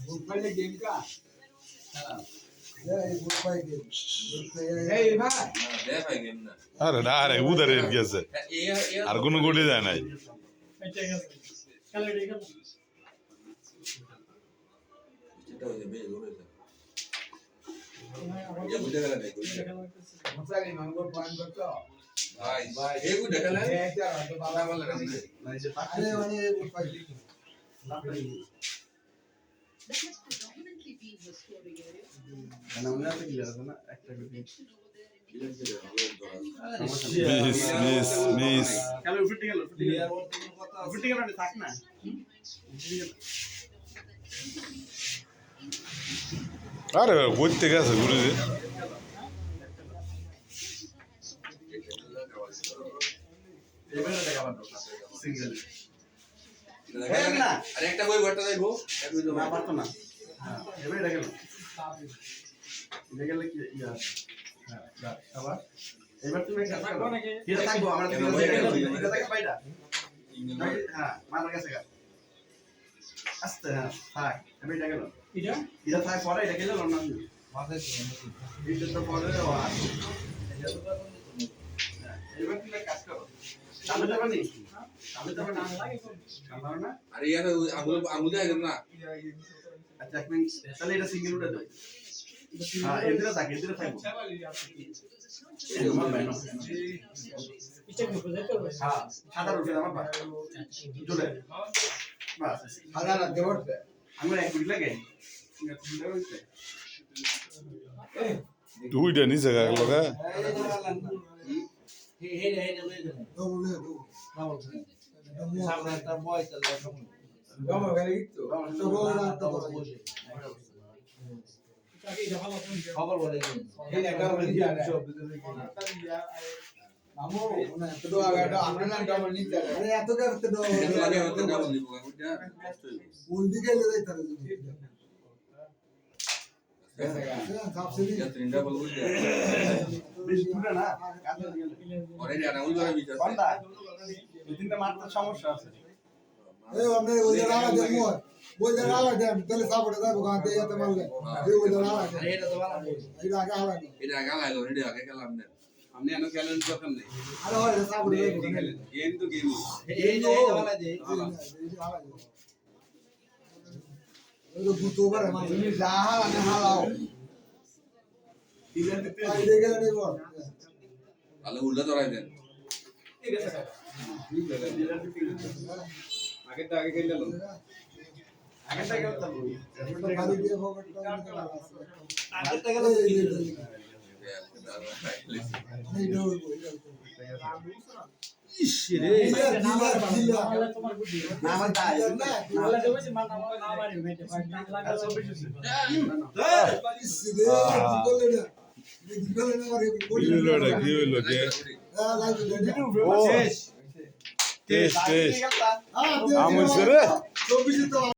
Good Friday game का ये good Friday এই ভাই দে ভাই গেম না আরে না আরে উধারে গেছে আর কোনো গুলি যায় নাই এটা গেছে খেলা এটা গেল এটা হয়ে যাবে এগুলো ये बुझे गला नहीं कुछ मसाले मांगो पॉइंट करतो भाई भाई ये कुछ देखा ना ये क्या तो बाबा बोल रहा है नहीं से अरे वाले ऊपर انا ولا تقدر انا একটা মিস কালো ফিটে গেল ফিটে গেল না থাক না আরে বইতে গেছে গুরুজি এবারে দেখা পাবো সিঙ্গেল अरे একটা কই ঘরটা যাইবো এক কই না পারতো না এবারে দেখা গেল দেখলে কি ইয়া হ্যাঁ আবার এবার তুমি কাজ করো এটা থাকবো আমরা এটা থাকবে বাইটা হ্যাঁ মারার কাছে গা আস্তে হ্যাঁ থাক এবারে দেখা গেল এটা থাক পরে এটা গেল না মাথায় এটা তো পরে এবার তুমি কাজ করো আমি তো পারি আমি তো না লাগে কামার না अरे यार আঙুল দেয় না আচ্ছা এক মিনিট তাহলে এটা সিঙ্গেল উঠে দাও হ্যাঁ এদিকে থাক এদিকে থাকবো এই আমার ভাই না পিছে ঢুকে যেতে হবে হ্যাঁ সাদা উঠে আমার ভাই চলে বাস আদা না দেবতে আমরা এক মিনিট লাগে দুইটা নিচে গেল গা Vamos a ver esto. তাকে এটা ভালো খবর বলে এই একটা বলে দিয়া মামু না তো আগা আপনার নাম ডাবল নিতে আরে এত করতে দাও এত লাগে হতে ডাবল নিব বুঝা কোন দিকে ले যাইতা রে কাপসিলি ya তিন ডাবল বুঝা বেশ দূরে না ওরে না ওই ধরে বিচার কোনটা তিনটা মাত্র সমস্যা আছে এই আমরা ওই রালা দেব ওই রালা দেব তাহলে সাপোর্ট দেব গাতে এত মারলে এই ওই রালা দেব এটা তো ভালো এটা আগে হালা না এটা আগা লাগলো এটা আগে খেলাম না আপনি এনো খেলেন দরকার নেই আরে ওই সাপোর্ট দেব গেম তো গেম এই যে ভালো দে ওই গুতো পারে মানে যা হালা না হালাও এই দেখে নেব তাহলে উল্টা ধরাই দেন আগে তো আগে খেলে আগে তো গেল তো খালি দিয়ে ফোকটটা নিতে পারছ আগে তো গেল এই দৌড় ইশরে তোমার বুদ্ধি না আমার দাই না নালা দেবে মানা না মারি মেটে লাগা সব বেশি ইসরে বলে না বলে না আরে কি হইলো কে শেষ টেস্ট আমি আমল রে 24 তো